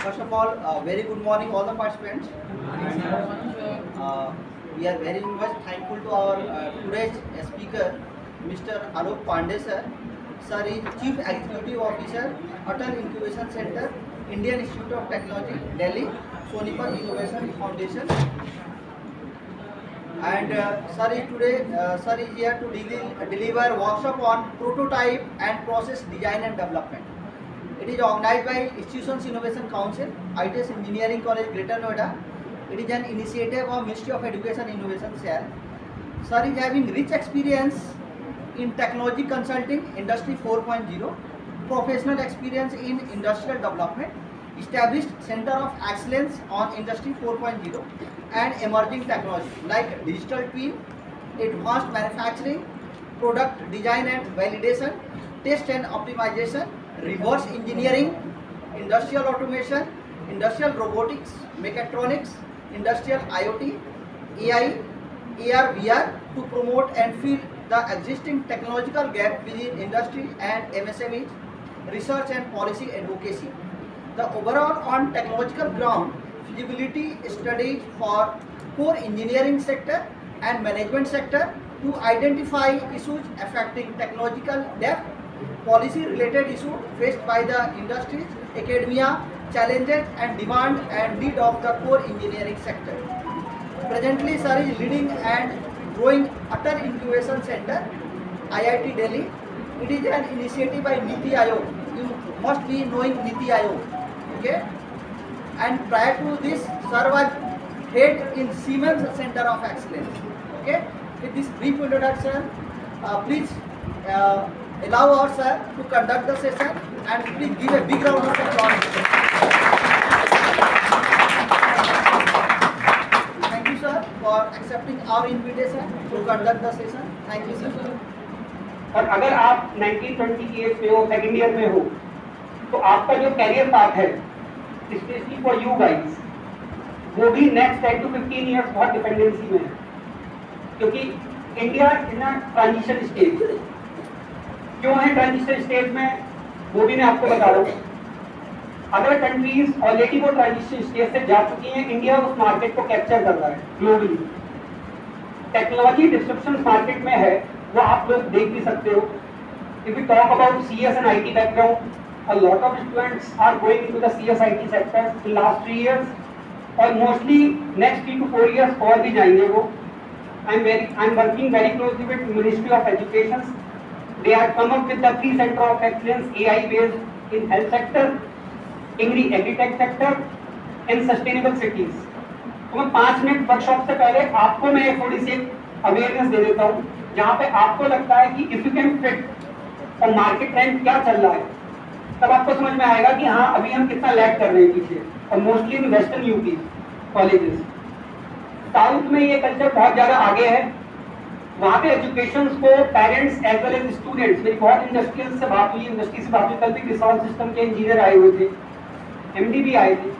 First of all, very good morning all the participants. We are very much thankful to our today's speaker, Mr. Alok Pandey sir. Sir is Chief Executive Officer, Atal Incubation Center, Indian Institute of Technology, Delhi, Sonipat Innovation Foundation. And sir is here to deliver workshop on prototype and process design and development. It is organized by Institutions Innovation Council, ITS Engineering College, Greater Noida. It is an initiative of Ministry of Education Innovation Cell. Sir is having rich experience in technology consulting, Industry 4.0, professional experience in industrial development, established Center of Excellence on Industry 4.0 and emerging technology like digital twin, advanced manufacturing, product design and validation, test and optimization, reverse engineering, industrial automation, industrial robotics, mechatronics, industrial IoT, AI, AR, VR to promote and fill the existing technological gap within industry and MSMEs, research and policy advocacy. The overall on technological ground feasibility studies for core engineering sector and management sector to identify issues affecting technological depth, policy related issues faced by the industries, academia, challenges and demand and need of the core engineering sector. Presently, sir is leading and growing Atal Incubation Center, IIT Delhi. It is an initiative by Niti Aayog. You must be knowing Niti Aayog. Okay? And prior to this, sir was head in Siemens Center of Excellence. Okay? With this brief introduction, please allow our sir to conduct the session and please give a big round of applause. Thank you sir for accepting our invitation to conduct the session. Thank you sir. और अगर आप 1920 की as में हो, second year में हो, तो आपका जो कैरियर पाथ है, स्पेशली फॉर यू गाइस, वो भी नेक्स्ट 10 to 15 इयर्स बहुत डिपेंडेंसी में है, क्योंकि इंडिया इन ट्रांजिशन स्टेज। क्यों है ट्रांजिशन स्टेज में, वो भी मैं आपको बता रहा हूँ। अदर कंट्रीज ऑलरेडी वो ट्रांजिशन स्टेज से जा चुकी हैं, इंडिया उस मार्केट को कैप्चर कर रहा है ग्लोबली। टेक्नोलॉजी डिस्ट्रप्शन मार्केट में है, वो आप लोग देख भी सकते हो। If we talk about CS and IT background, a lot of students are going into the CS IT sector in last 3 years और mostly next 3 to 4 years और भी जाएंगे वो। I'm working very closely with Ministry of Education. They have come up with the 3 center of excellence AI based in health sector, agri-tech sector and sustainable cities. तो मैं 5 minute workshop से पहले आपको मैं थोड़ी सी अवेयरनेस दे देता हूँ, जहाँ पे आपको लगता है कि इफ यू कैन फिट और मार्केट ट्रेंड क्या चल रहा है, तब आपको समझ में आएगा कि हाँ अभी हम कितना लैग कर रहे हैं पीछे। और mostly in western UP colleges, south में ये कल्चर बहुत ज्यादा आगे है। वहाँ पे एजुकेशन को parents as well as students, मेरी बहुत इंडस्ट्रियल से बात हुई, इंडस्ट्री से बात हुई, कल भी रिसोर्स सिस्टम के इंजीनियर आए हुए थे, MD भी आए थे,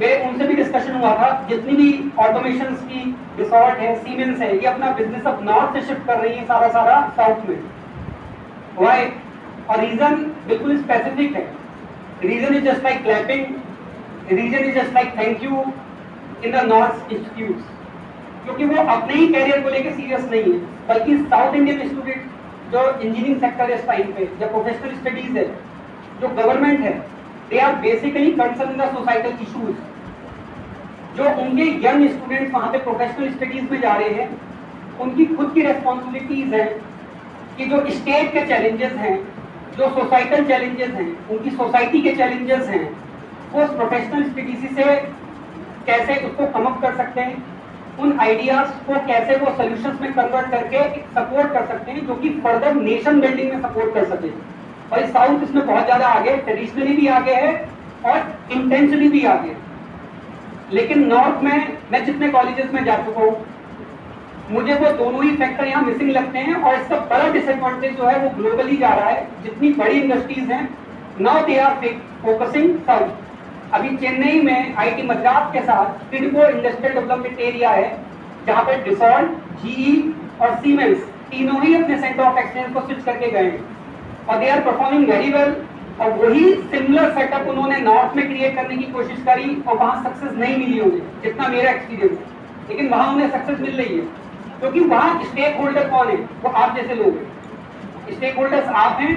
मेरे उनसे भी डिस्कशन हुआ था। जितनी भी ऑटोमेशन की रिसोर्ट है, सीमेंस है, ये अपना बिजनेस अब नॉर्थ से शिफ्ट कर रही है सारा साउथ में। वाई? और रीजन बिल्कुल स्पेसिफिक है। Reason is just like clapping, reason is just like thank you in the north institutes, क्योंकि वो अपने ही कैरियर को लेकर सीरियस नहीं है, बल्कि साउथ इंडियन स्टूडेंट जो इंजीनियरिंग सेक्टर है इस टाइम पे, जो प्रोफेशनल स्टडीज है, जो गवर्नमेंट है, they are basically concern in the societal issues. जो उनके यंग स्टूडेंट्स वहाँ पे प्रोफेशनल स्टडीज में जा रहे हैं, उनकी खुद की रेस्पॉन्सिबिलिटीज है कि जो स्टेट के चैलेंजेस हैं, जो सोसाइटल चैलेंजेस हैं, उनकी सोसाइटी के चैलेंजेस हैं, वो प्रोफेशनल स्टडीज से कैसे उसको कम अप कर सकते हैं, उन आइडियाज को कैसे वो सॉल्यूशंस में कन्वर्ट करके सपोर्ट कर सकते हैं, जो कि फर्दर नेशन बिल्डिंग में सपोर्ट कर सके। और साउथ इसमें बहुत ज्यादा आगे, ट्रेडिशनली भी आगे है और इंटेंशनली भी आगे। लेकिन नॉर्थ में मैं जितने कॉलेजेस में जा चुका हूँ, मुझे वो दोनों ही फैक्टर यहाँ मिसिंग लगते हैं। और इसका बड़ा डिसएडवांटेज जो है वो ग्लोबली जा रहा है। जितनी बड़ी इंडस्ट्रीज हैं, now they are focusing south. अभी चेन्नई में IIT मद्रास के साथ टिडको इंडस्ट्रियल डेवलपमेंट एरिया है, जहाँ पे डिसॉल्ट, GE और सीमेंस तीनों ही अपने सेंटर ऑफ एक्सलेंस को स्विच करके गए हैं और they are performing very well. और वही सिमिलर सेटअप उन्होंने नॉर्थ में क्रिएट करने की कोशिश करी और वहां सक्सेस नहीं मिली उन्हें, जितना मेरा एक्सपीरियंस है। लेकिन वहां उन्हें सक्सेस मिल रही है, क्योंकि वहां स्टेक होल्डर कौन है? वो आप जैसे लोग हैं। स्टेक होल्डर्स आप हैं।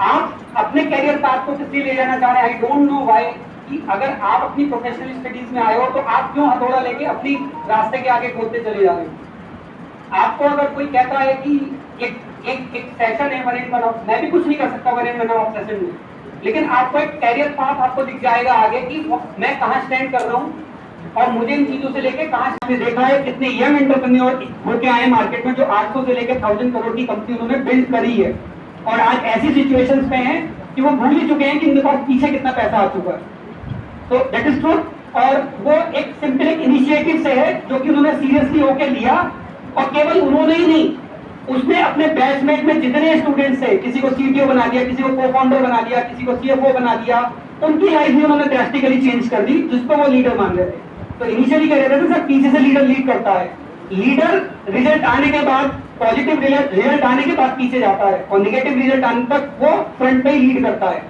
आप अपने कैरियर पाथ को किस लिए ले जाना चाह रहे हैं? आई डोंट नो व्हाई, कि अगर आप अपनी प्रोफेशनल स्टडीज में आए हो तो आप क्यों हथौड़ा लेके अपनी रास्ते के आगे खोदते चले जा रहे हो? आपको अगर कोई कहता है कि एक सेशन है 1 in 1 ऑफ, मैं भी कुछ नहीं कर सकता 1 in 1 ऑफ सेशन में, लेकिन आपको एक कैरियर पाथ आपको दिख जाएगा आगे कि मैं कहाँ स्टैंड कर रहा हूँ और मुझे इन चीजों से लेके कहाँ से देखा है। कितने यंग एंटरप्रेन्योर होके आए मार्केट में जो 800 से लेकर 1000 करोड़ की कंपनी उन्होंने बिल्ड करी है, और आज ऐसी सिचुएशंस पे हैं कि वो भूल ही चुके हैं कि उनके पास पीछे कितना पैसा आ चुका है। तो दैट इज ट्रू। और वो एक सिंपल एक इनिशिएटिव से है जो कि उन्होंने सीरियसली होकर लिया, और केवल उन्होंने ही नहीं, उसने अपने बैचमेट में जितने स्टूडेंट्स थे, किसी को सीटीओ बना दिया, किसी को को फाउंडर बना दिया, किसी को सीएफओ बना दिया, उनकी लाइफ भी उन्होंने ड्रास्टिकली चेंज कर दी, जिसको वो लीडर मान रहे थे। तो इनिशियली कह रहे थे सर पीछे से लीडर लीड करता है, लीडर रिजल्ट आने के बाद, पॉजिटिव रिजल्ट आने के बाद पीछे जाता है, और निगेटिव रिजल्ट आने तक वो फ्रंट पे ही लीड करता है।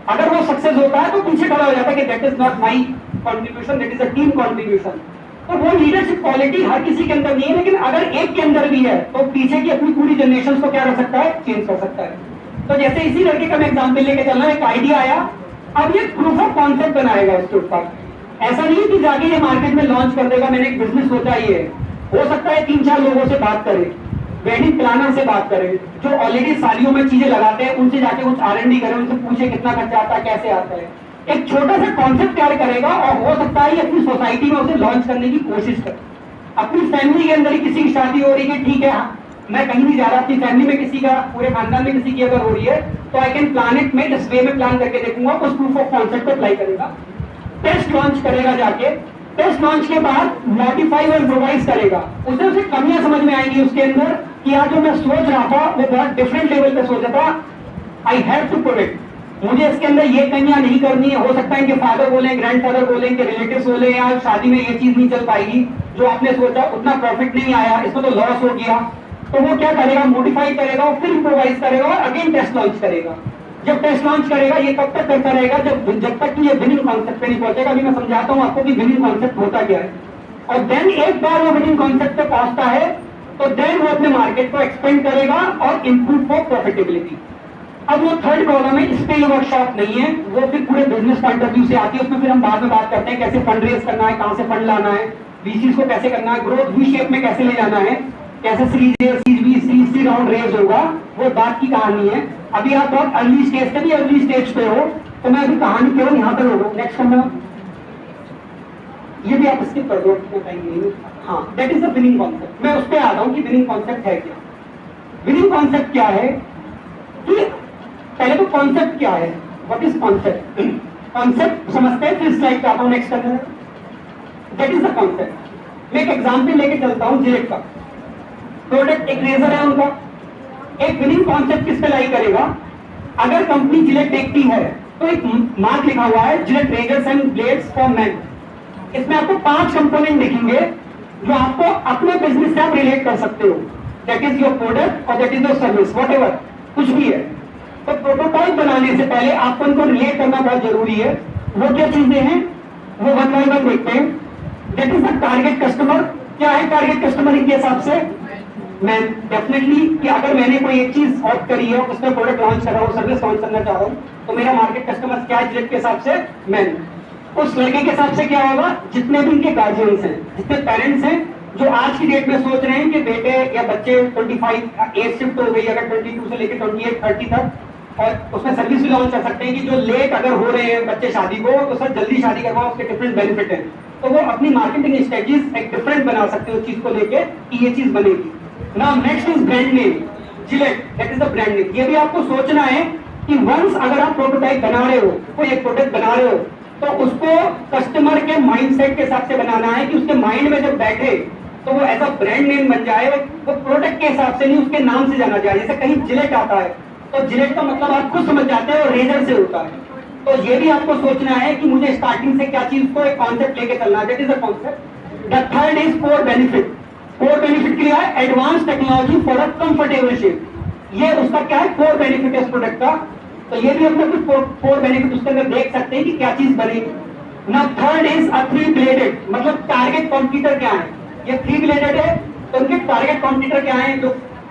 अगर वो सक्सेस होता है तो पीछे खड़ा हो जाता है कि that is not my contribution, that is a team contribution. तो वो लीडरशिप क्वालिटी हर किसी के अंदर नहीं है, लेकिन अगर एक के अंदर भी है तो पीछे की अपनी पूरी जनरेशन को क्या कर सकता है? चेंज कर सकता है। तो जैसे इसी लड़के का मैं एग्जाम्पल लेके चलना, एक आइडिया आया, अब ये प्रूफ ऑफ कॉन्सेप्ट बनाएगा इसके ऊपर। ऐसा नहीं है कि जाके ये मार्केट में लॉन्च कर देगा, मैंने एक बिजनेस सोचा ही है। हो सकता है 3-4 लोगों से बात करे, वेडिंग प्लानर से बात करें जो ऑलरेडी सालियों में चीजें लगाते हैं, उनसे जाके कुछ R&D करें, उनसे पूछे कितना खर्चा आता है, कैसे आता है, एक छोटा सा कॉन्सेप्ट तैयार करेगा, और हो सकता है अपनी सोसाइटी में उसे लॉन्च करने की कोशिश करे। अपनी फैमिली के अंदर ही किसी की शादी हो रही है, ठीक है, मैं कहीं नहीं जा रहा, अपनी फैमिली में किसी का, पूरे खानदान में किसी की अगर हो रही है, तो आई कैन प्लान इट, मैं इस वे में प्लान करके देखूंगा, उस प्रूफ ऑफ कॉन्सेप्ट को अप्लाई करेगा, टेस्ट लॉन्च करेगा जाके, टेस्ट लॉन्च के बाद मॉडिफाई और इम्प्रोवाइज करेगा, उसे कमियां समझ में आएंगी उसके अंदर कि यार जो मैं सोच रहा था वो बहुत डिफरेंट लेवल पे सोचा था, आई हैव टू करेक्ट, मुझे इसके अंदर ये कमियां नहीं करनी है। हो सकता है कि फादर बोले, ग्रैंडफादर बोले, कि रिलेटिव्स बोले यार शादी में ये चीज नहीं चल पाएगी, जो आपने सोचा उतना प्रॉफिट नहीं आया, इसमें तो लॉस हो गया। तो वो क्या करेगा? मॉडिफाई करेगा और फिर इम्प्रोवाइज करेगा और अगेन टेस्ट लॉन्च करेगा। जब टेस्ट लॉन्च करेगा ये कब तक करता रहेगा? जब तक कि ये विनिंग कॉन्सेप्ट पे नहीं पहुंचेगा। अभी मैं समझाता हूँ आपको कि विनिंग कॉन्सेप्ट होता क्या है। और देन एक बार वो विनिंग कॉन्सेप्ट पे पहुंचता है तो देन वो अपने मार्केट को एक्सपेंड करेगा और इंप्रूव फॉर प्रॉफिटेबिलिटी। अब वो थर्ड कॉलम है, इस पे ये वर्कशॉप नहीं है, वो फिर पूरे बिजनेस पॉइंट ऑफ व्यू से आती है। उसमें फिर हम बाद में बात करते हैं कैसे फंड रेज करना है, कहां से फंड लाना है, वीसीज को कैसे करना है, ग्रोथ वी शेप में कैसे ले जाना है, कैसे सीरीज सी राउंड रेज होगा, वो बात की कहानी है। अभी आप बहुत अर्ली स्टेज से भी अर्ली स्टेज पे हो, तो मैं अभी कहानी केवल यहाँ पर होगा। नेक्स्ट करना, ये भी आप स्किप कर दो, हाँ, that is the winning concept. मैं उस पर आ रहा हूँ कि विनिंग कॉन्सेप्ट है क्या। विनिंग कॉन्सेप्ट क्या है कि पहले तो कॉन्सेप्ट क्या है, व्हाट इज कॉन्सेप्ट। कॉन्सेप्ट समझते हैं, फिर स्लाइड पे आता हूँ नेक्स्ट करने। That is the concept. मैं एक एग्जाम्पल लेके चलता हूँ जिलेट का। प्रोडक्ट एक रेजर है उनका। एक विनिंग कॉन्सेप्ट किस पे लाई करेगा? अगर कंपनी जिलेट देखती है तो एक मार्क लिखा हुआ है, Gillette razors and blades for men. इसमें आपको 5 कंपोनेंट दिखेंगे जो आपको अपने बिजनेस से आप रिलेट कर सकते हो। दैट इज योर प्रोडक्ट और that is your service, whatever, कुछ भी है। तो प्रोटोटाइप बनाने से पहले आपको उनको रिलेट करना बहुत जरूरी है। वो क्या चीजें हैं वो वन बाय वन देखते हैं। That is the target customer. क्या है टारगेट कस्टमर इनके हिसाब से? मैं डेफिनेटली कि अगर मैंने कोई एक चीज ऑप्ट करी है, उसमें प्रोडक्ट लॉन्च कर रहा हूँ, सर्विस लॉन्च करना चाह रहा हूँ, तो मेरा मार्केट कस्टमर क्या है जिलेट के हिसाब से? मैन। उस लड़के के हिसाब से क्या होगा? जितने भी उनके गार्जियंस हैं, जितने पेरेंट्स हैं जो आज की डेट में सोच रहे हैं कि बेटे या बच्चे 25 एज शिफ्ट हो गई, अगर 22 से लेकर 28-30 तक, और उसमें सर्विस भी लॉन्च कर सकते हैं कि जो लेट अगर हो रहे हैं बच्चे शादी को, तो सर जल्दी शादी करवाओ, उसके डिफरेंट बेनिफिट है। तो वो अपनी मार्केटिंग स्ट्रेटजीज एक डिफरेंट बना सकते हो उस चीज को लेके कि ये चीज बनेगी। Now next is brand name. Gillette, that is the brand name. ये भी आपको सोचना है कि वंस अगर आप प्रोटोटाइप बना रहे हो, कोई एक प्रोडक्ट बना रहे हो, तो उसको कस्टमर के माइंडसेट के हिसाब से बनाना है कि उसके माइंड में जब बैठे तो वो ऐसा ब्रांड नेम बन जाए, वो प्रोडक्ट के हिसाब से नहीं उसके नाम से जाना जाए। जैसे कहीं जिलेट आता है तो जिलेट का मतलब आप खुद समझ जाते हैं, और रेजर से होता है। तो ये भी आपको सोचना है कि मुझे स्टार्टिंग से क्या चीज को एक कॉन्सेप्ट लेके चलना है। That is the concept. The third is core benefit. Core benefit क्या है? Advance technology for a comfortable shape. ये उसका क्या है? कोर बेनिफिट है इस प्रोडक्ट का। तो ये भी अपने कुछ 4 बेनिफिट उसके अंदर देख सकते हैं कि क्या चीज बनेगी। ना थर्ड इज अ 3 ब्लेडेड, मतलब टारगेट कॉम्पिटिटर क्या है, ये 3 ब्लेडेड है तो उनके टारगेट कॉम्पिटिटर क्या है, जो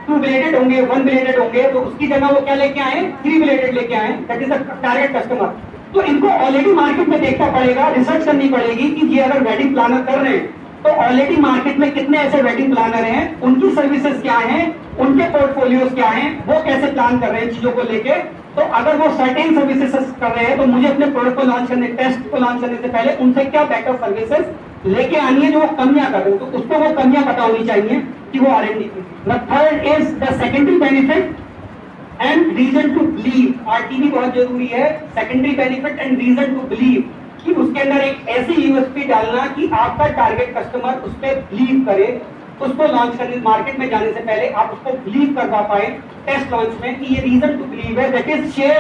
2 ब्लेडेड होंगे 1 ब्लेडेड होंगे, तो उसकी जगह वो क्या लेके आए 3 ब्लेडेड लेके आए, that is the target customer. तो इनको ऑलरेडी मार्केट में देखना पड़ेगा, रिसर्च करनी पड़ेगी कि ये अगर वेडिंग प्लानर कर रहे हैं तो ऑलरेडी मार्केट में कितने ऐसे वेडिंग प्लानर हैं, उनकी सर्विसेज क्या हैं, उनके पोर्टफोलियोज क्या हैं, वो कैसे प्लान कर रहे हैं चीजों को लेके। तो अगर वो सर्टेन सर्विसेज कर रहे हैं तो मुझे अपने प्रोडक्ट को लॉन्च करने, टेस्ट को लॉन्च करने से पहले उनसे क्या बैकअप सर्विसेज लेके आनी है जो वो कमियां कर रहे हैं, तो उसको वो कमियां पता होनी चाहिए कि वो R&D की। Third is the secondary benefit and reason to believe, RTV बहुत जरूरी है, secondary benefit and reason to believe, कि उसके अंदर एक ऐसी यूएसपी डालना कि आपका टारगेट कस्टमर उस पर बिलीव करे, उसको लॉन्च करने मार्केट में जाने से पहले आप उसको बिलीव करवा पाए टेस्ट लॉन्च में कि ये रीजन टू बिलीव है, that is share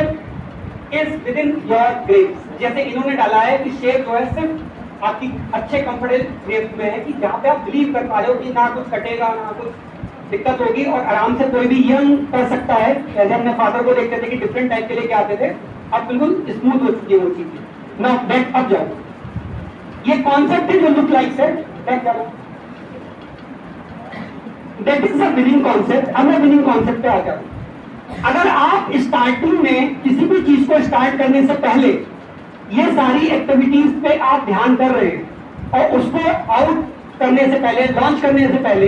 is with in your Graves. जैसे इन्होंने डाला है कि शेयर जो है सिर्फ आपकी अच्छे कंफर्टेबल ग्रेव्स में है, कि जहां पे आप बिलीव कर पा रहे हो कि ना कुछ कटेगा ना कुछ दिक्कत होगी और आराम से कोई भी यंग कर सकता है। जैसे हमने फादर को देखते थे कि डिफरेंट टाइप के लेके आते थे, अब बिल्कुल स्मूथ हो चुकी है वो चीजें। नाउ बैक अब जाओ, ये कॉन्सेप्ट है जो लुक लाइक से बैक जाओ, that is a winning concept. अब मैं विनिंग कॉन्सेप्ट पे आ जाऊं। अगर आप स्टार्टिंग में किसी भी चीज को स्टार्ट करने से पहले ये सारी एक्टिविटीज पे आप ध्यान कर रहे हैं और उसको आउट करने से पहले, लॉन्च करने से पहले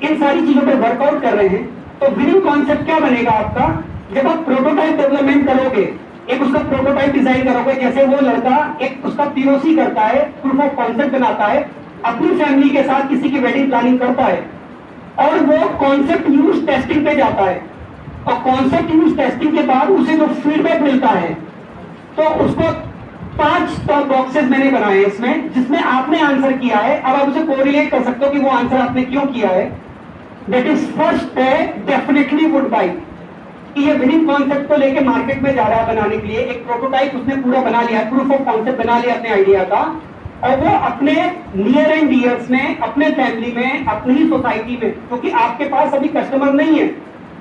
इन सारी चीजों पे वर्कआउट कर रहे हैं, तो विनिंग कॉन्सेप्ट क्या बनेगा आपका, जब आप प्रोटोटाइप डेवलपमेंट करोगे, एक उसका प्रोटोटाइप डिजाइन करोगे, जैसे वो लड़का एक उसका POC करता है, प्रूफ ऑफ कॉन्सेप्ट बनाता है, अपनी फैमिली के साथ किसी की वेडिंग प्लानिंग करता है और वो कॉन्सेप्ट यूज टेस्टिंग पे जाता है, और कॉन्सेप्ट यूज टेस्टिंग के बाद उसे जो फीडबैक मिलता है तो उसको 5 टॉप बॉक्सेस मैंने बनाए हैं इसमें, जिसमें आपने आंसर किया है। अब आप उसे कोरिलेट कर सकते हो कि वो आंसर आपने क्यों किया है। दैट इज फर्स्ट है डेफिनेटली वुड बाई, कि ये विनिंग कॉन्सेप्ट को लेके मार्केट में जा रहा है बनाने के लिए, एक प्रोटोटाइप उसने पूरा बना लिया है, प्रूफ ऑफ कॉन्सेप्ट बना लिया अपने आइडिया का, और वो अपने नियर एंड डियर्स में, अपने फैमिली में, अपनी ही सोसाइटी में, क्योंकि आपके पास अभी कस्टमर नहीं है,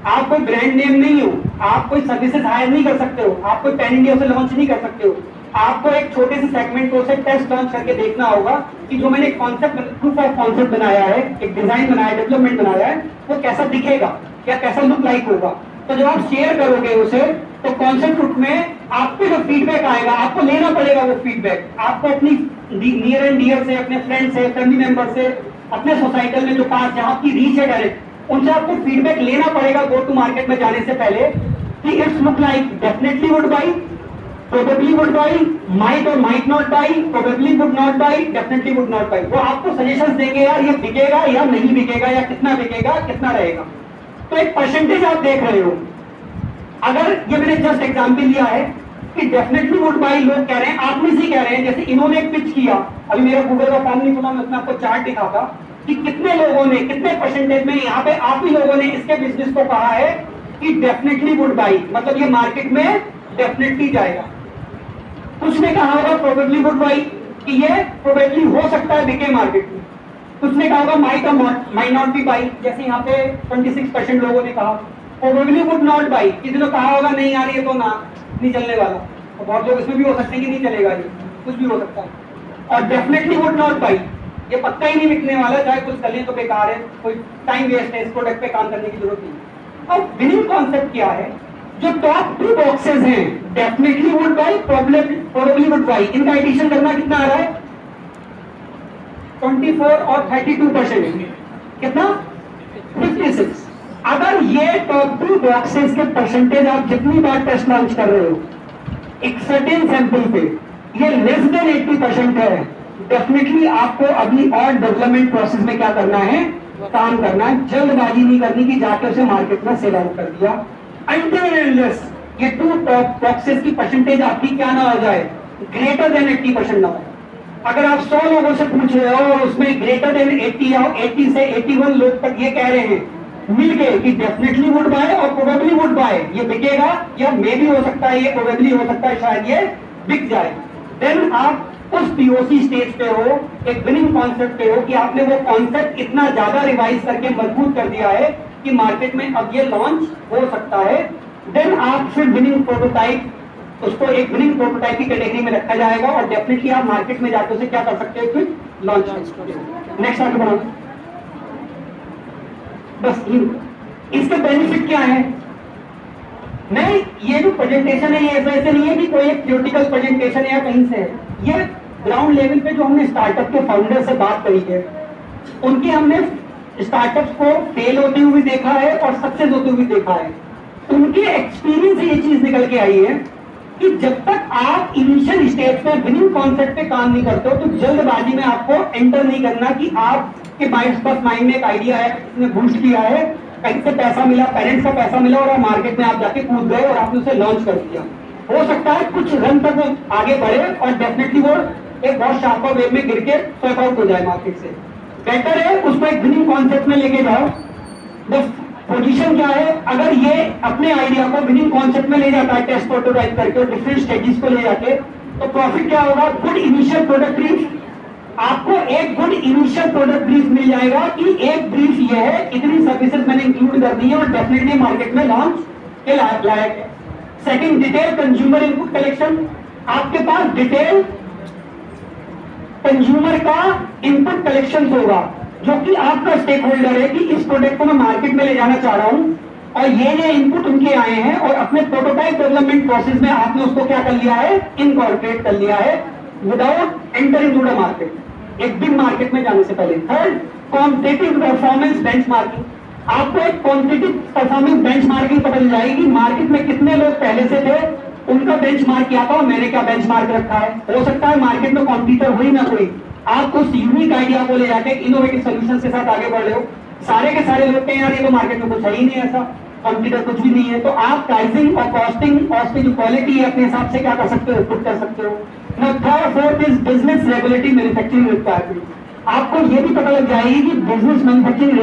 आप कोई ब्रांड नेम नहीं हो, आप कोई सर्विसेज हायर नहीं कर सकते हो, आप कोई पैन इंडिया से लॉन्च नहीं कर सकते हो, आपको एक छोटे से सेगमेंट को से टेस्ट लॉन्च करके देखना होगा कि जो मैंने कॉन्सेप्ट, प्रूफ ऑफ कॉन्सेप्ट बनाया है, एक डिजाइन बनाया, डेवलपमेंट बनाया है, वो कैसा दिखेगा या कैसा लुक लाइक होगा। तो जब आप शेयर करोगे उसे, तो कॉन्सेप्ट ग्रुप में आपको जो फीडबैक आएगा, आपको लेना पड़ेगा वो फीडबैक, आपको अपनी नियर एंड डियर से, अपने फ्रेंड से, फैमिली मेंबर से, अपने सोसाइटल में जो पास जहां की रीच है डायरेक्ट, उनसे आपको फीडबैक लेना पड़ेगा गो टू मार्केट में जाने से पहले, कि it's look like definitely would buy, probably would buy, might or might not buy, probably would not buy, definitely would not buy। वो आपको सजेशंस देंगे, यार ये बिकेगा या नहीं बिकेगा, या कितना बिकेगा, कितना रहेगा। तो एक परसेंटेज आप देख रहे हो। अगर ये मैंने जस्ट एग्जांपल लिया है कि डेफिनेटली वुड बाई लोग कह रहे हैं, आप में से कह रहे हैं, जैसे इन्होंने एक पिच किया, अभी मेरा गूगल का फॉर्म नहीं खुला, मैं उसमें आपको चार्ट दिखाता कि कितने लोगों ने, कितने परसेंटेज में यहाँ पे आप ही लोगों ने इसके बिजनेस को कहा है कि डेफिनेटली वुड बाई, मतलब ये मार्केट में डेफिनेटली जाएगा। कुछ ने कहा होगा प्रोबेबली वुड बाई, कि ये प्रोबेबली हो सकता है बिके मार्केट में। कुछ ने कहा होगा माइट और माइट नॉट बी बाई, जैसे यहाँ पे 26% लोगों ने कहा। प्रोबेबली वुड नॉट बाई, किसी ने कहा होगा नहीं यार ये तो ना नहीं चलने वाला, और बहुत लोग इसमें भी हो सकते हैं कि नहीं चलेगा, ये कुछ भी हो सकता है। और डेफिनेटली वुड नॉट बाई, ये पक्का ही नहीं बिकने वाला, चाहे कुछ कर लें तो बेकार है, कोई टाइम वेस्ट है, इस प्रोडक्ट पे काम करने की जरूरत नहीं। अब विनिंग कॉन्सेप्ट क्या है, जो टॉप 2 बॉक्सेस हैं, definitely would buy, probably would buy, इनका एडिशन करना कितना आ रहा है 24 और 32%, कितना 56। अगर ये टॉप 2 बॉक्सेस के परसेंटेज आप जितनी बार टेस्ट लॉन्च कर रहे हो एक सर्टेन सैंपल पे, ये लेस देन 80% है, डेफिनेटली आपको अभी और डेवलपमेंट प्रोसेस में क्या करना है, काम करना है, जल्दबाजी नहीं करनी कि जाके उसे मार्केट में सेल आउट कर दिया। ये 2 टॉप बॉक्सेस की परसेंटेज आपकी क्या ना हो जाए, ग्रेटर देन 80% ना हो। अगर आप 100 लोगों से पूछ रहे हो और उसमें ग्रेटर देन 80 या 80 से 81 लोग तक ये कह रहे हैं मिल गए कि डेफिनेटली वुड बाय और प्रोबेबली वुड बाय, ये बिकेगा या मे भी हो सकता है, ये प्रोबेबली हो सकता है, शायद ये बिक जाए, देन आप उस POC स्टेज पे हो, एक विनिंग कॉन्सेप्ट पे हो कि आपने वो कॉन्सेप्ट इतना ज्यादा रिवाइज करके मजबूत कर दिया है कि मार्केट में अब ये लॉन्च हो सकता है। देन आप फिर विनिंग प्रोटोटाइप, उसको एक विनिंग प्रोटोटाइप की कैटेगरी में रखा जाएगा और डेफिनेटली आप मार्केट में जाकर उसे क्या कर सकते हैं, फिर लॉन्च। नेक्स्ट आगे बढ़ो। बस इसके बेनिफिट क्या है? मैं ये जो प्रेजेंटेशन है ये ऐसे नहीं है कि कोई एक थ्योरेटिकल प्रेजेंटेशन या कहीं से है, ये ग्राउंड लेवल पे जो हमने स्टार्टअप के फाउंडर से बात करी है, उनके हमने स्टार्टअप्स को फेल होते हुए देखा है और सक्सेस होते हुए देखा है। उनके एक्सपीरियंस से ये चीज निकल के आई है कि जब तक आप इनिशियल स्टेज पे विनिंग कॉन्सेप्ट पे काम नहीं करते हो तो जल्दबाजी में आपको एंटर नहीं करना कि आपके माइंड में एक आइडिया है, इसने बूस्ट किया है, कहीं से पैसा मिला, पेरेंट्स का पैसा मिला और मार्केट में आप जाके कूद गए और आपने उसे लॉन्च कर दिया। हो सकता है कुछ रन तक वो आगे बढ़े और डेफिनेटली वो एक बहुत शार्पर वेव में गिर के स्वैप आउट हो जाए मार्केट से। बेटर है उसको एक विनिंग कॉन्सेप्ट में लेके जाओ। पोजीशन क्या है? अगर ये अपने आइडिया को विनिंग कॉन्सेप्ट में ले जाता है, टेस्ट प्रोटोटाइप करके और डिफरेंट स्टेजेस को ले जाके, तो प्रॉफिट क्या होगा? Good initial product brief. आपको एक गुड इनिशियल प्रोडक्ट ब्रीफ मिल जाएगा कि एक ब्रीफ ये है, इतनी सर्विसेज मैंने इंक्लूड कर दी है और डेफिनेटली मार्केट में लॉन्च के लायक है। Second, detail consumer input collection. आपके पास डिटेल कंज्यूमर का इनपुट कलेक्शन होगा जो कि आपका स्टेक होल्डर है कि इस प्रोडक्ट को मैं मार्केट में ले जाना चाह रहा हूं और ये इनपुट उनके आए हैं और अपने प्रोटोटाइप डेवलपमेंट प्रोसेस में आपने उसको क्या कर लिया है? इनकॉर्पोरेट कर लिया है without entering to the market, एक बिग मार्केट में जाने से पहले। Third, competitive performance benchmarking. आपको एक कॉम्पिटिटिव परफॉर्मेंस बेंचमार्किंग पता चल जाएगी कि मार्केट में कितने लोग पहले से थे, उनका बेंचमार्क क्या था और मैंने क्या बेंचमार्क रखा है। हो सकता है मार्केट में कॉम्पिटिटर हुई ना कोई, आप उस यूनिक आइडिया को ले जाके इनोवेटिव सॉल्यूशंस के साथ आगे बढ़ रहे हो। सारे के सारे लोग कहें यार ये तो मार्केट में कुछ है ही नहीं, ऐसा कॉम्पिटिटर कुछ भी नहीं है, तो आप प्राइसिंग और कॉस्टिंग और उसकी जो क्वालिटी है अपने हिसाब से क्या कर सकते हो? पुट कर सकते हो। Third, fourth is business regulatory manufacturing requirement. आपको ये भी पता लग जाएगी कि बिजनेस मैन्युफैक्चरिंग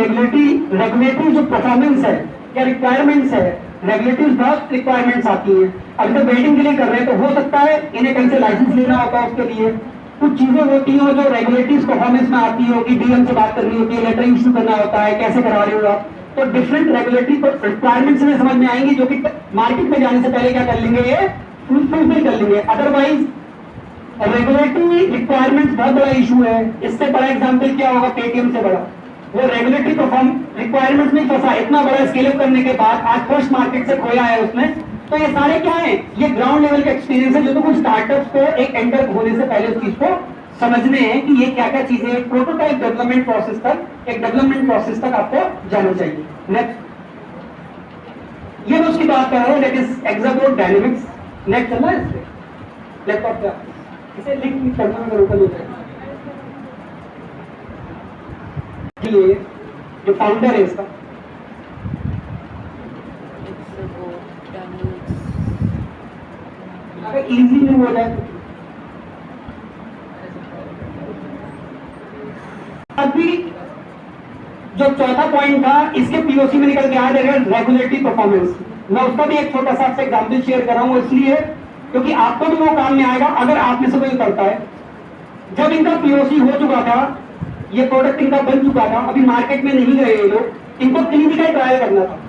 रेगुलेटरी जो परफॉर्मेंस है या रिक्वायरमेंट्स है, रेगुलेटरीज बहुत रिक्वायरमेंट्स आती है। अगर तो वेल्डिंग के लिए कर रहे हैं तो हो सकता है इन्हें कहीं से लाइसेंस लेना होता है, उसके लिए कुछ चीजें होती हैं जो रेगुलेटरीज परफॉर्मेंस में आती है कि डीएम से बात करनी होती है, लेटर इश्यू करना होता है, कैसे करा रहे हो आप, तो डिफरेंट रेगुलेटरी रिक्वायरमेंट्स में समझ में आएंगी जो कि मार्केट में जाने से पहले क्या कर लेंगे? ये फुलफिल कर लेंगे। अदरवाइज रेगुलेटरी रिक्वायरमेंट्स बहुत बड़ा इशू है। इससे बड़ा एग्जांपल क्या होगा? पेटीएम से बड़ा, वो रेगुलेटरी रिक्वायरमेंट्स में फंसा, इतना बड़ा स्केल अप करने के बाद आज फर्स्ट मार्केट से खोया है उसने। तो ये सारे क्या है? ये ग्राउंड लेवल का एक्सपीरियंस है जो तो कुछ स्टार्टअप्स को एक एंटर होने से पहले उस चीज को समझने हैं कि ये क्या क्या चीजें प्रोटोटाइप डेवलपमेंट प्रोसेस तक, एक डेवलपमेंट प्रोसेस तक आपको जाना चाहिए। नेक्स्ट, ये मैं उसकी बात कर रहा हूँ, दैट इज एक्साबोर्ड डायनेमिक्स। नेक्स्ट चलना है इससे लैपटॉप क्या, इसे लिंक करना में ओपन हो जाएगा। ये जो फाउंडर है इसका, अगर इजी में हो जाए अभी जो चौथा पॉइंट था इसके पीओसी में निकल के आ जाएगा रेगुलेटरी परफॉर्मेंस। मैं उसका भी एक छोटा सा आपसे एग्जांपल शेयर कर रहा हूं इसलिए क्योंकि आपको भी वो काम में आएगा अगर आप में से कोई करता है। जब इनका पीओसी हो चुका था, ये प्रोडक्ट इनका बन चुका था, अभी मार्केट में नहीं गए ये लोग, इनको क्लिनिकल ट्रायल करना था।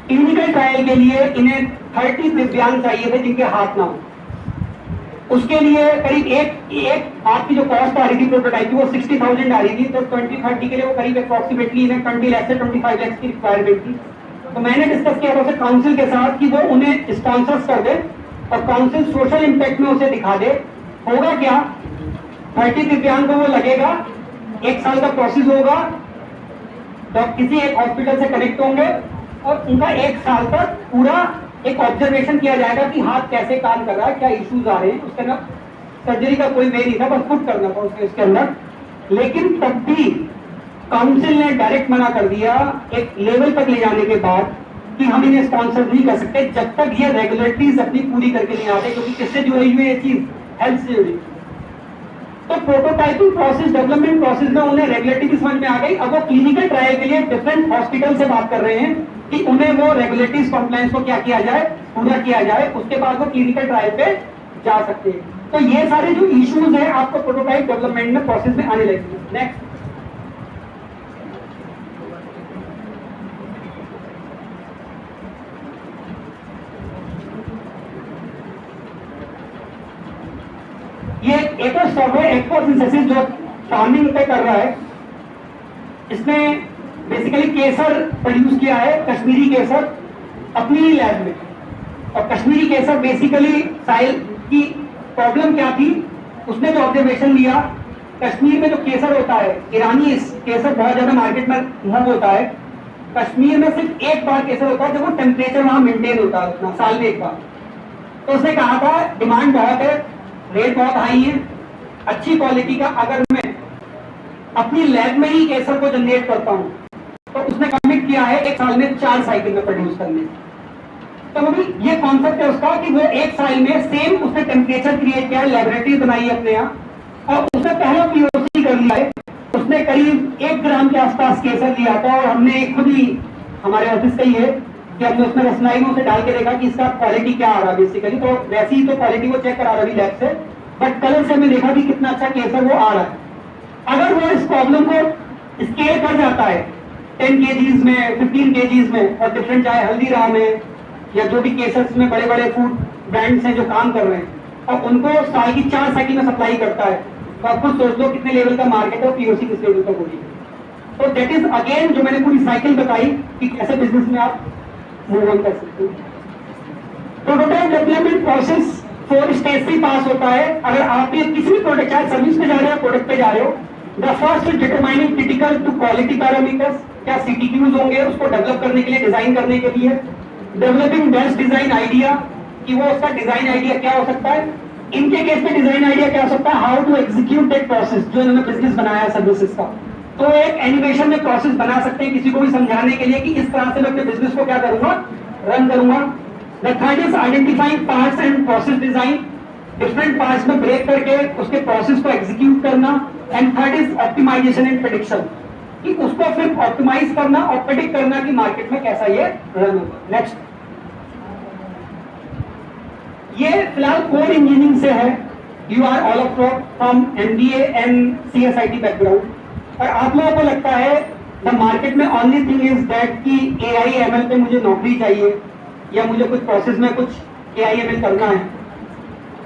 क्लिनिकल ट्रायल के लिए इन्हें 30 दिव्यांग चाहिए थे जिनके हाथ ना हो। उसके लिए करीब एक आपकी जो कॉस्ट आ रही थी प्रोटोटाइप की वो 60,000 आ रही थी, तो 2030 के लिए वो करीब अप्रोक्सीमेटली इन्हें 20 लाख से 25 लाख की रिक्वायरमेंट थी। तो मैंने डिस्कस किया था काउंसिल के साथ कि वो उन्हें स्पॉन्सर्स कर दे और काउंसिल सोशल इम्पैक्ट में उसे दिखा दे। होगा क्या, 30 दिव्यांग को वो लगेगा, 1 साल का प्रोसेस होगा, तो किसी एक हॉस्पिटल से कनेक्ट होंगे और उनका 1 साल तक पूरा एक ऑब्जर्वेशन किया जाएगा कि हाथ कैसे काम कर रहा है, क्या इश्यूज आ रहे हैं। उसके अंदर सर्जरी का कोई वे नहीं था, बस पुट करना था उसके अंदर। लेकिन तब भी काउंसिल ने डायरेक्ट मना कर दिया एक लेवल तक ले जाने के बाद कि हम इन्हें स्पॉन्सर नहीं कर सकते जब तक ये रेगुलेटरीज अपनी पूरी करके नहीं आते, क्योंकि किससे जुड़ी हुई ये चीज, हेल्थ से जुड़ी। तो प्रोटोटाइपिंग प्रोसेस, डेवलपमेंट प्रोसेस में उन्हें रेगुलेटरी की समझ में आ गई। अब वो क्लिनिकल ट्रायल के लिए डिफरेंट हॉस्पिटल से बात कर रहे हैं कि उन्हें वो रेगुलेटरी कंप्लायंस को क्या किया जाए, पूरा किया जाए, उसके बाद वो क्लिनिकल ट्रायल पे जा सकते हैं। तो ये सारे जो इश्यूज हैं आपको प्रोटोटाइप डेवलपमेंट में प्रोसेस में आने लगेंगे। नेक्स्ट, एक और सॉफ्टवेयर एक्वा सिंथेसिस जो फार्मिंग पे कर रहा है, इसने बेसिकली केसर प्रोड्यूस किया है, कश्मीरी केसर, अपनी ही लैब में। और कश्मीरी केसर बेसिकली साइल की प्रॉब्लम क्या थी, उसने जो ऑब्जर्वेशन लिया, कश्मीर में जो केसर होता है, ईरानी केसर बहुत ज्यादा मार्केट में मूव होता है, कश्मीर में सिर्फ एक बार केसर होता है जब वो टेम्परेचर वहां मेंटेन होता है उतना, साल में एक बार। तो उसने कहा था डिमांड बहुत है, रेट बहुत हाई है, अच्छी क्वालिटी का अगर मैं अपनी लैब में ही केसर को जनरेट करता हूं, तो उसने कमिट किया है एक साल में 4 साइकिल में प्रोड्यूस करने। तो अभी ये कॉन्सेप्ट है उसका कि वो एक साल में सेम उसने टेम्परेचर क्रिएट किया है, लेबोरेटरी बनाई है अपने यहाँ, और उसने पहला पीओसी कर लिया है। उसने करीब 1 ग्राम के आसपास केसर लिया था, और हमने खुद ही हमारे ऑफिस का ही है कि हमने उसमें रसनाई में उसे डाल के देखा कि इसका क्वालिटी क्या आ रहा है बेसिकली। तो वैसे ही तो क्वालिटी वो चेक करा रही लैब से, बट कलर से हमने देखा कि कितना अच्छा केसर वो आ रहा है। अगर वो इस प्रॉब्लम को स्केल कर जाता है 10 kgs में, 15 kgs में, और डिफरेंट चाहे हल्दीराम है या जो भी केसर्स में बड़े बड़े फूड ब्रांड्स हैं जो काम कर रहे हैं, और उनको साल की 4 साइकिल में सप्लाई करता है, तो आप खुद सोच लो कितने लेवल का मार्केट है और पीओसी किस लेवल तक होगी। तो दैट इज अगेन जो मैंने पूरी साइकिल बताई कि कैसे बिजनेस में आप मूव ऑन कर सकते हो। प्रोटोटाइप डेवलपमेंट प्रोसेस 4 स्टेज से पास होता है। अगर आप ये किसी भी प्रोडक्ट, चाहे सर्विस पे जा रहे हो, प्रोडक्ट पे जा रहे हो, the first is determining critical to quality parameters, क्या CTQs होंगे उसको डेवलप करने के लिए, डिजाइन करने के लिए। डेवलपिंग बेस्ट डिजाइन आइडिया, कि वो उसका डिजाइन आइडिया क्या हो सकता है। इनके केस में डिजाइन आइडिया क्या हो सकता है, how to execute that process, जो इन्होंने बिजनेस बनाया सर्विसेज का। तो एक एनिमेशन में प्रोसेस बना सकते हैं किसी को भी समझाने के लिए कि इस तरह से मैं अपने बिजनेस को क्या करूंगा, रन करूंगा। The third is identifying parts and process design, different parts में ब्रेक करके उसके प्रोसेस को एग्जीक्यूट करना। And third is optimisation and prediction, कि उसको फिर ऑप्टिमाइज करना और प्रेडिक्ट करना कि मार्केट में कैसा ये रन होगा। नेक्स्ट, ये फिलहाल कोर इंजीनियरिंग से है। You are all of from MBA and CSIT background, और आप लोगों को लगता है द मार्केट में ओनली थिंग इज दैट कि AI ML पे मुझे नौकरी चाहिए, या मुझे कुछ प्रोसेस में कुछ AI ML करना है।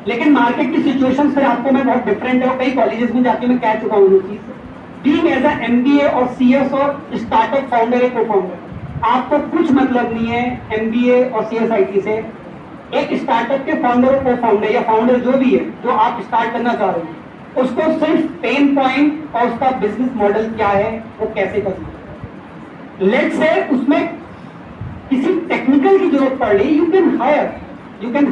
लेकिन मार्केट की सिचुएशन फिर आपको मैं बहुत डिफरेंट है, और कई कॉलेजेस में जाके मैं कह चुका हूँ ये चीज। बीइंग एज अ MBA और CS और स्टार्टअप फाउंडर या को-फाउंडर, आपको कुछ मतलब नहीं है MBA और CSIT से। एक स्टार्टअप के फाउंडर और को-फाउंडर या फाउंडर जो भी है, जो आप स्टार्ट करना चाह रहे हैं, उसको सिर्फ पेन पॉइंट और उसका बिजनेस मॉडल क्या है, वो कैसे कर सकते हैं। लेट्स से उसमें किसी टेक्निकल की जरूरत पड़ रही, you can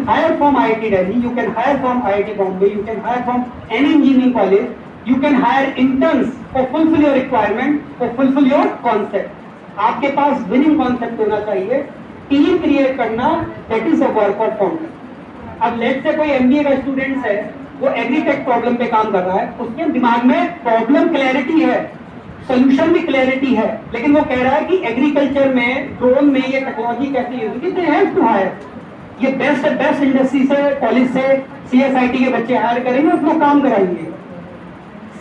hire from IIT Delhi, you can hire from IIT Bombay, you can hire from any engineering college, you can hire interns for fulfill your requirement, for fulfill your concept। आपके पास winning concept होना चाहिए, team create करना, that is a work of founder. अब let's से कोई MBA का student है, वो एग्रीटेक प्रॉब्लम पे काम कर रहा है, उसके दिमाग में प्रॉब्लम क्लैरिटी है, सोल्यूशन भी क्लैरिटी है, लेकिन वो कह रहा है कि एग्रीकल्चर में, ड्रोन में ये टेक्नोलॉजी कैसे यूज होगी, दे हैव टू हायर। ये बेस्ट इंडस्ट्री से, कॉलेज से, CSIT के बच्चे हायर करेंगे, उसको काम कराएंगे।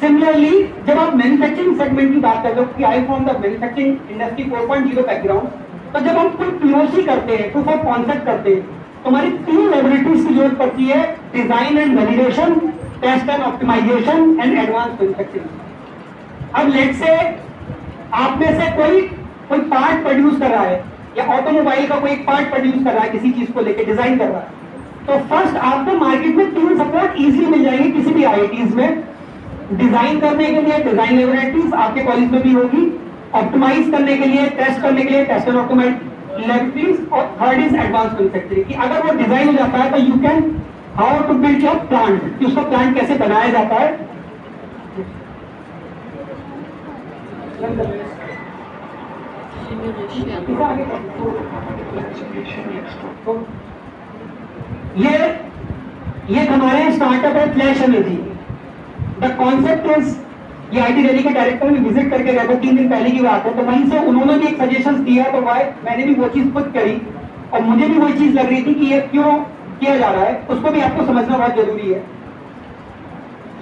सिमिलरली जब आप मैन्युफैक्चरिंग सेगमेंट की बात करते हो, कि I from the manufacturing industry 4.0 background, तो जब हम कोई POC करते हैं, प्रूफ ऑफ कॉन्सेप्ट करते हैं, तो हमारी 3 लेबोरेटरीज की जरूरत पड़ती है, design and validation, test and optimisation and advance manufacturing. अब लेट्स से आप में से कोई पार्ट प्रोड्यूस कर रहा है, या ऑटोमोबाइल का कोई एक पार्ट प्रोड्यूस कर रहा है, किसी चीज को लेकर डिजाइन कर रहा है, तो फर्स्ट आपको मार्केट में 3 सपोर्ट इजीली मिल जाएंगे किसी भी IITs में। डिजाइन करने के लिए डिजाइन लेबोरेटरीज आपके कॉलेज में भी होगी, ऑप्टिमाइज करने के लिए, टेस्ट करने के लिए टेस्ट एंड ऑप्टिमाइज लेबोरेटरीज, और थर्ड इज एडवांस मैन्युफैक्चरिंग, कि अगर वो डिजाइन हो जाता है तो you can how to build your plant, कि उसका प्लांट कैसे बनाया जाता है। ये हमारे स्टार्टअप है flash energy. The concept is, ये IIT दिल्ली के डायरेक्टर ने विजिट करके गया था 3 दिन पहले की बात है, तो वहीं से उन्होंने भी एक सजेशंस दिया, तो मैंने भी वो चीज खुद करी, और मुझे भी वही चीज लग रही थी कि ये क्यों किया जा रहा है, उसको भी आपको समझना बहुत जरूरी है।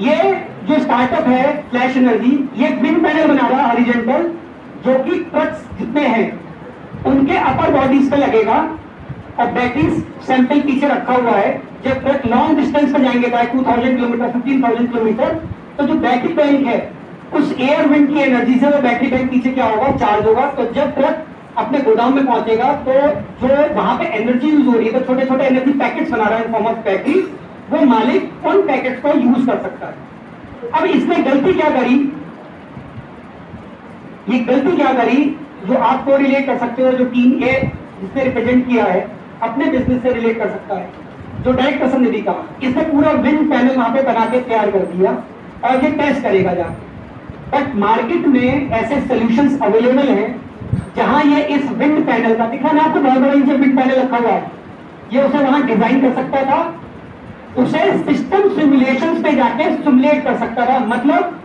ये जो स्टार्टअप है फ्लैश एनर्जी, ये विंड पैनल बना रहा है हॉरिजॉन्टल, जो कि ट्रक्स जितने हैं उनके अपर बॉडीज पे लगेगा, और बैटरीज सैंपल पीछे रखा हुआ है। जब ट्रक लॉन्ग डिस्टेंस पे जाएंगे, चाहे 2000 किलोमीटर, 15,000 किलोमीटर, तो जो बैटरी बैंक है उस एयर विंड की एनर्जी से वो बैटरी बैंक पीछे क्या होगा, चार्ज होगा। तो जब ट्रक अपने गोदाम में पहुंचेगा तो जो वहां पे एनर्जी यूज हो रही है, तो छोटे छोटे एनर्जी पैकेट्स बना रहा है इन फॉर्म ऑफ बैटरी, वो मालिक उन पैकेट्स को यूज कर सकता है। अब इसने गलती क्या करी, ये गलती क्या करी, जो आपको रिलेट कर सकते हो, जो टीम ए जिसने रिप्रेजेंट किया है अपने बिजनेस से रिलेट कर सकता है, जो डायरेक्ट कसम निधि का, इसने पूरा विंड पैनल वहां पे बना के तैयार कर दिया और ये टेस्ट करेगा जाके। बट मार्केट में ऐसे सॉल्यूशंस अवेलेबल हैं जहां ये इस विंड पैनल का, दिखा ना आपको बहुत बड़ा नीचे विंड पैनल रखा हुआ है, ये उसे वहां डिजाइन कर सकता था, उसे सिस्टम सिमुलेशंस पे जाके सिमुलेट कर सकता था। मतलब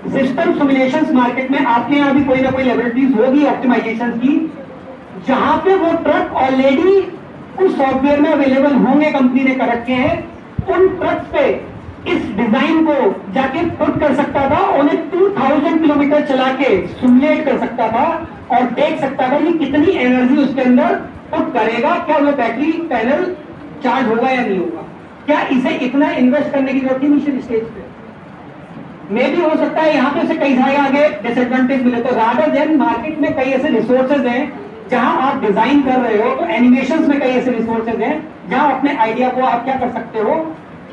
सिस्टम सिमुलेशंस मार्केट में आपके यहाँ भी कोई ना कोई लेबोरेटरीज होगी ऑप्टिमाइजेशन की, जहां पे वो ट्रक ऑलरेडी उस सॉफ्टवेयर में अवेलेबल होंगे, कंपनी ने कर रखे हैं, उन ट्रक पे इस डिजाइन को जाके पुट कर सकता था, उन्हें 2000 किलोमीटर चला के सिमुलेट कर सकता था और देख सकता था कि कितनी एनर्जी उसके अंदर पुट करेगा, क्या वो बैटरी पैनल चार्ज होगा या नहीं होगा। क्या इसे इतना इन्वेस्ट करने की जरूरत थी इनिशियल स्टेज पे? मे भी हो सकता है यहाँ पे उसे कई सारे आगे डिसएडवांटेज मिले, तो रादर देन मार्केट में कई ऐसे रिसोर्सेज हैं जहां आप डिजाइन कर रहे हो, तो एनिमेशंस में कई ऐसे रिसोर्सेज हैं जहां अपने आइडिया को आप क्या कर सकते हो,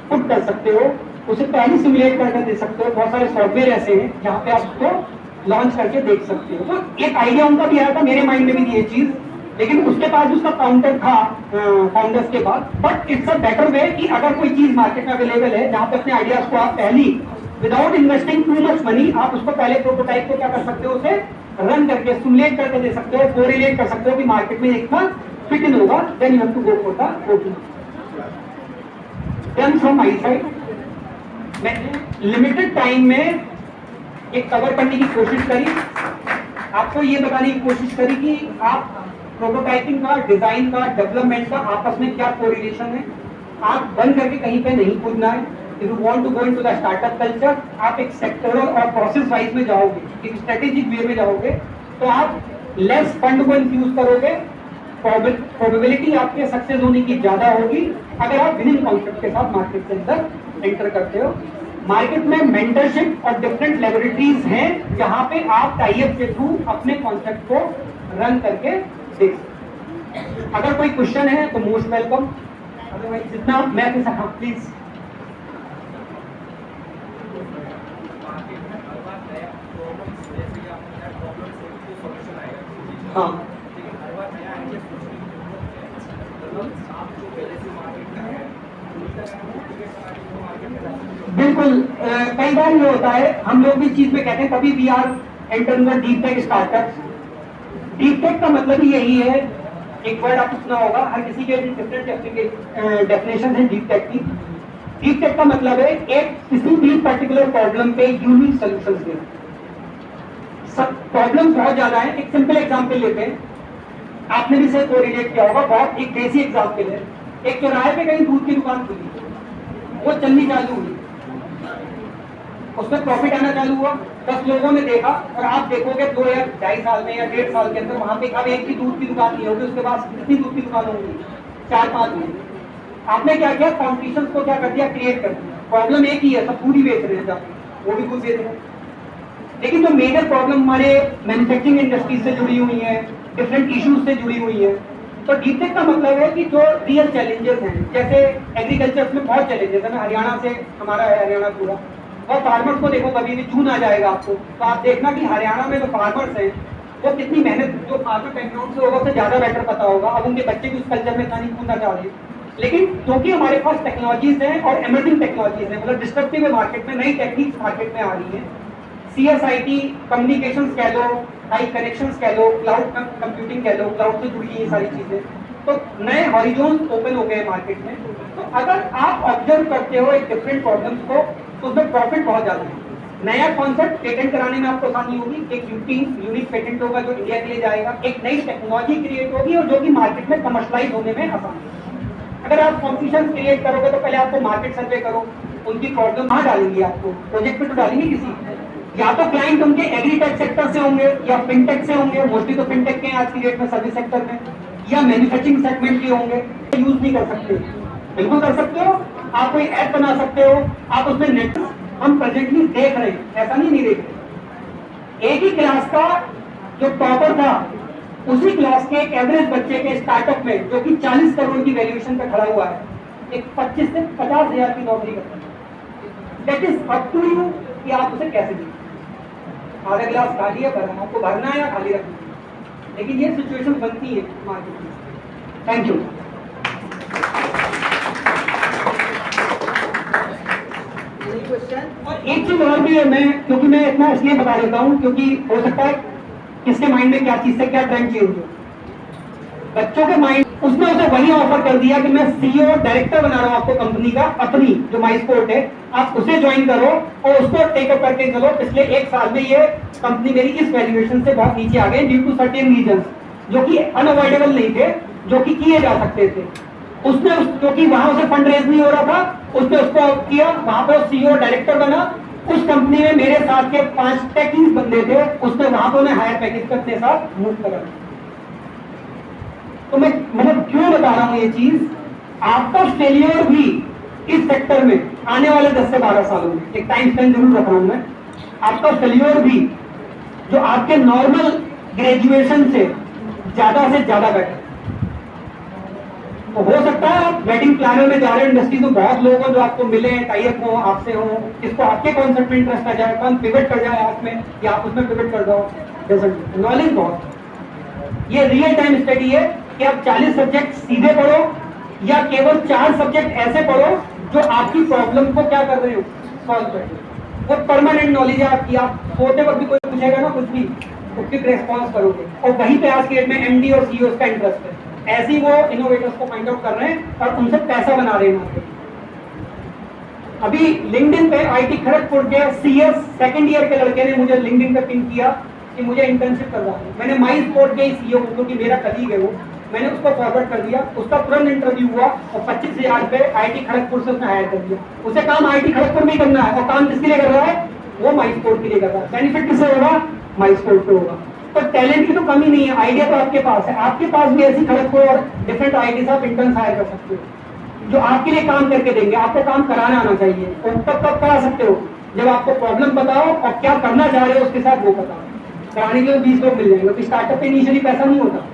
पुट कर सकते हो, उसे पहले सिमुलेट करके दे सकते हो। बहुत सारे सॉफ्टवेयर ऐसे हैं जहां पे आप उसको लॉन्च करके देख सकते हो। तो एक आइडिया उनका भी आया था, मेरे माइंड में भी ये चीज, लेकिन उसके पास उसका काउंटर था फाउंडर्स के पास। But it's a better way कि अगर कोई चीज मार्केट में अवेलेबल है जहां पे अपने आइडियाज को आप पहली without investing too much money, आप उसको पहले प्रोटोटाइप को क्या कर सकते हो, उसे रन करके सिमुलेट करके दे सकते हो, कोरिलेट कर सकते हो कि मार्केट में एक बार फिट इन होगा, then you have to go for the voting. Then from my side मैंने लिमिटेड टाइम में एक कवर करने की कोशिश करी, आपको ये बताने की कोशिश करी कि आप प्रोटोटाइपिंग का, डिजाइन का, डेवलपमेंट का आपस में क्या कोरिलेशन है। आप बंद करके कहीं पे नहीं कूदना है। If you want to go into the startup culture, आप एक सेक्टरल और प्रोसेस वाइज में जाओगे, एक स्ट्रेटेजिक वे में जाओगे, तो आप लेस फंड को इन्फ्यूज करोगे, प्रोबेबिलिटी आपके सक्सेस होने की ज्यादा होगी अगर आप विनिंग कॉन्सेप्ट के साथ मार्केट के अंदर एंटर करते हो। मार्केट में मेंटरशिप और डिफरेंट लेबोरेटरीज हैं जहां पे आप टाइप के थ्रू अपने कॉन्सेप्ट को रन करके देख सकते। अगर कोई क्वेश्चन है तो मोस्ट वेलकम, अदरवाइज जितना मैं कह सकता हूं प्लीज। हाँ बिल्कुल, कई बार ये होता है, हम लोग भी चीज में कहते हैं कभी we are entering the deep tech startup. Deep tech का मतलब ही यही है, एक वर्ड आपको सुना होगा, हर किसी के डिफरेंट डेफिनेशन है डीप टेक की। डीप टेक का मतलब है एक किसी भी पर्टिकुलर प्रॉब्लम पे यूनिक सॉल्यूशंस देना। सब प्रॉब्लम्स बहुत ज्यादा है। एक सिंपल एग्जांपल लेते हैं, आपने भी इसे कोरिलेट किया होगा, बहुत एक देसी एग्जांपल है। एक चौराहे पे कहीं दूध की दुकान खुली, वो चलनी चालू हुई, उसमें प्रॉफिट आना चालू हुआ, 10 लोगों ने देखा, और आप देखोगे 2 या 2.5 साल में या 1.5 साल के अंदर वहां पे अब एक ही दूध की दुकान नहीं होगी, उसके पास कितनी दूध की दुकान होंगी, 4-5 होंगी। आपने क्या किया, कॉम्पिटिशन को क्या कर दिया, क्रिएट कर दिया। प्रॉब्लम एक ही है, सब पूरी बेच रहे हैं जाके, वो भी कुछ बेच रहे हैं, लेकिन जो मेजर प्रॉब्लम हमारे मैन्युफैक्चरिंग इंडस्ट्री से जुड़ी हुई है, डिफरेंट इश्यूज से जुड़ी हुई है। तो डीप टेक का मतलब है कि जो रियल चैलेंजेस हैं, जैसे एग्रीकल्चर में बहुत चैलेंजेस है, मैं हरियाणा से, हमारा है हरियाणा पूरा, और फार्मर्स को देखो, कभी भी जून आ जाएगा आपको, तो आप देखना कि हरियाणा में जो फार्मर्स हैं वो कितनी मेहनत, जो फार्मर बैकग्राउंड से होगा उससे ज्यादा बेटर पता होगा। अब उनके बच्चे भी उस कल्चर में नहीं कूदना चाह रहे, लेकिन क्योंकि हमारे पास टेक्नोलॉजीज हैं और इमर्जिंग टेक्नोलॉजीज हैं, मतलब डिस्ट्रप्टिव मार्केट में नई टेक्निक्स मार्केट में आ रही है, CSIT, कम्युनिकेशंस कह लो, हाई कनेक्शंस कह लो, क्लाउड कंप्यूटिंग कह लो, क्लाउड से जुड़ी ये सारी चीजें, तो नए हॉरिजॉन्स ओपन हो गए मार्केट में। तो अगर आप ऑब्जर्व करते हो एक डिफरेंट प्रॉब्लम्स को, तो उसमें प्रॉफिट बहुत ज्यादा है। नया कॉन्सेप्ट पेटेंट कराने में आपको आसानी होगी, एक यूनिक पेटेंट होगा जो इंडिया के लिए जाएगा, एक नई टेक्नोलॉजी क्रिएट होगी और जो कि मार्केट में कमर्शलाइज होने में आसानी है। अगर आप कॉम्पिटिशन क्रिएट करोगे तो पहले आपको मार्केट सर्वे करो, उनकी प्रॉब्लम कहाँ डालेंगे, आपको प्रोजेक्ट पे तो डालेंगे किसी, या तो क्लाइंट उनके एग्रीटेक सेक्टर से होंगे या फिनटेक से होंगे, मोस्टली तो फिनटेक के आज की डेट में सर्विस सेक्टर में, या मैन्युफैक्चरिंग सेगमेंट के होंगे। यूज नहीं कर सकते, बिल्कुल कर सकते हो, आप कोई ऐप बना सकते हो, आप उसमें नेट हम प्रेजेंटली देख रहे हैं, ऐसा नहीं देख रहे। एक ही क्लास का जो टॉपर था, उसी क्लास के एक एवरेज बच्चे के स्टार्टअप में जो कि 40 करोड़ की वैल्यूएशन पे खड़ा हुआ है, एक 25 से 50 हजार की नौकरी करता है। That is up to you कि आप उसे कैसे दें। आधा गिलास खाली है, भरना आपको भरना है या खाली रखना है, लेकिन ये सिचुएशन बनती है मार्केट में। Thank you. और एक चीज और भी है, क्योंकि मैं इतना इसलिए बता देता हूँ क्योंकि हो सकता है किसके माइंड में क्या चीज से क्या ट्रेंड चेंज हो। बच्चों के माइंड, उसने उसे वही ऑफर कर दिया कि मैं सीईओ डायरेक्टर बना रहा हूँ आपको कंपनी का, अपनी जो माई स्पोर्ट है, आप उसे ज्वाइन करो और उसको टेकअप करके चलो। पिछले 1 साल में ये कंपनी मेरी इस वैल्यूएशन से बहुत नीचे आ गई ड्यू टू सर्टेन रीजंस जो कि अनअवॉइडेबल नहीं थे, जो कि किए जा सकते थे। उसने क्योंकि वहां उसे फंड रेज नहीं हो रहा था, उसने उसको किया, वहां पर सीईओ डायरेक्टर बना। उस कंपनी में मेरे साथ के 5 टेकिंग बंदे थे, उसने वहां पर उन्हें हायर पैकेज पे अपने साथ मूव करा। तो मैं मतलब क्यों बता रहा हूं ये चीज, आपका फेलियर भी इस सेक्टर में आने वाले 10 से 12 सालों में, एक टाइम स्पेन जरूर रख रहा हूं मैं, आपका फेलियर भी जो आपके नॉर्मल ग्रेजुएशन से ज्यादा बेटर। तो हो सकता है आप वेडिंग प्लानर में जा रहे हो इंडस्ट्री, तो बहुत लोग हो जो आपको मिले, टाइप हो, आपसे हो, इसको आपके कॉन्सेप्ट में इंटरेस्ट आ जाए, कौन पिवट कर जाए आप में या आप उसमें पिवट कर जाओ। नॉलेज बहुत, ये रियल टाइम स्टडी है कि आप 40 सब्जेक्ट सीधे पढ़ो या केवल 4 सब्जेक्ट ऐसे पढ़ो जो आपकी प्रॉब्लम को क्या कर रहे हो, सॉल्व कर रहे हो। वो परमानेंट नॉलेज है आपकी, आप सोते वक्त भी कोई पूछेगा ना कुछ भी, तो क्विक रेस्पॉन्स करोगे। और वहीं पे आज के डेट में एमडी और सीईओ का इंटरेस्ट है, ऐसे ही वो इनोवेटर्स को फाइंड आउट कर रहे हैं और उनसे पैसा बना रहे हैं। अभी लिंक्डइन पे आईटी खड़गपुर के सीएस सेकंड ईयर के लड़के ने मुझे लिंक्डइन पे पिन किया कि मुझे इंटर्नशिप करवा दो। मैंने माई स्पोर्ट के सीईओ को, क्योंकि मेरा कलीग है वो, मैंने उसको फॉरवर्ड कर दिया, उसका तुरंत इंटरव्यू हुआ और 25,000 पे आईटी खड़गपुर से उसने हायर कर दिया। उसे काम आईटी खड़गपुर में ही करना है और काम किसके लिए कर रहा है, वो माई स्पोर्ट के लिए कर रहा है। बेनिफिट किससे होगा, माई स्पोर्ट पे होगा। तो टैलेंट की तो कमी नहीं है, आइडिया तो आपके पास है, आपके पास भी ऐसी खड़गपुर और डिफरेंट आईटी से आप इंटर्न हायर कर सकते हो जो आपके लिए काम करके देंगे। आपको काम कराना आना चाहिए, और कब करा सकते हो, जब आपको प्रॉब्लम बताओ और क्या करना चाह रहे हो उसके साथ वो बताओ। कराने के लिए 20 लोग मिल जाएंगे। तो स्टार्टअप पे इनिशियली पैसा नहीं होता,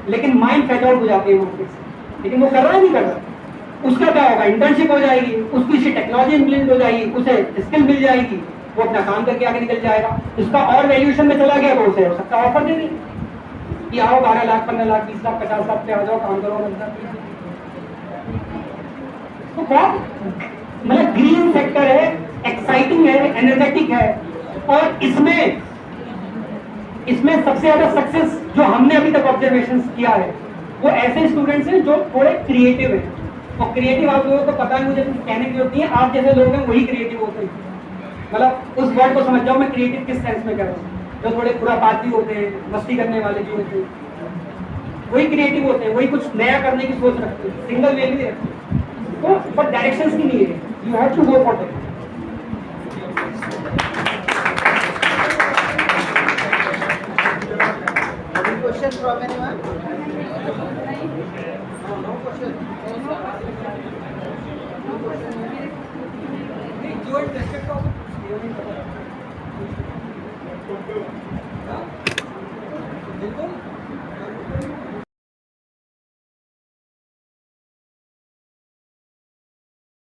लेकिन माइंड सेट आउट हो जाते हैं मार्केट से, लेकिन वो कर रहा है नहीं कर रहा। उसका क्या होगा, इंटर्नशिप हो जाएगी, उसकी टेक्नोलॉजी इम्प्लीमेंट हो जाएगी, उसे स्किल मिल जाएगी, वो अपना काम करके आगे निकल जाएगा। उसका और वैल्यूएशन में चला गया तो उसे हो सकता है ऑफर दे दी कि आओ 12 लाख 15 लाख 20 लाख 50 लाख पे आ जाओ, काम करो। तो बहुत मतलब ग्रीन सेक्टर है, एक्साइटिंग है, एनर्जेटिक है। और इसमें सबसे ज्यादा सक्सेस जो हमने अभी तक ऑब्जर्वेशन किया है वो ऐसे स्टूडेंट्स हैं जो थोड़े क्रिएटिव हैं। और क्रिएटिव आप लोगों को पता है, मुझे कुछ कहने की जरूरत नहीं है, आप जैसे लोग हैं वही क्रिएटिव होते हैं। मतलब उस वर्ड को समझ जाओ मैं क्रिएटिव किस सेंस में कर रहा हूँ। जो थोड़े खुरापाती होते हैं, मस्ती करने वाले जो होते हैं, वही क्रिएटिव होते हैं, वही कुछ नया करने की सोच रखते हैं, सिंगल वे भी रहते हैं। तो बट डायरेक्शंस की नहीं है, you have to go for that. Question from anyone? No question. जो इंटरेस्टेड टॉपिक बिल्कुल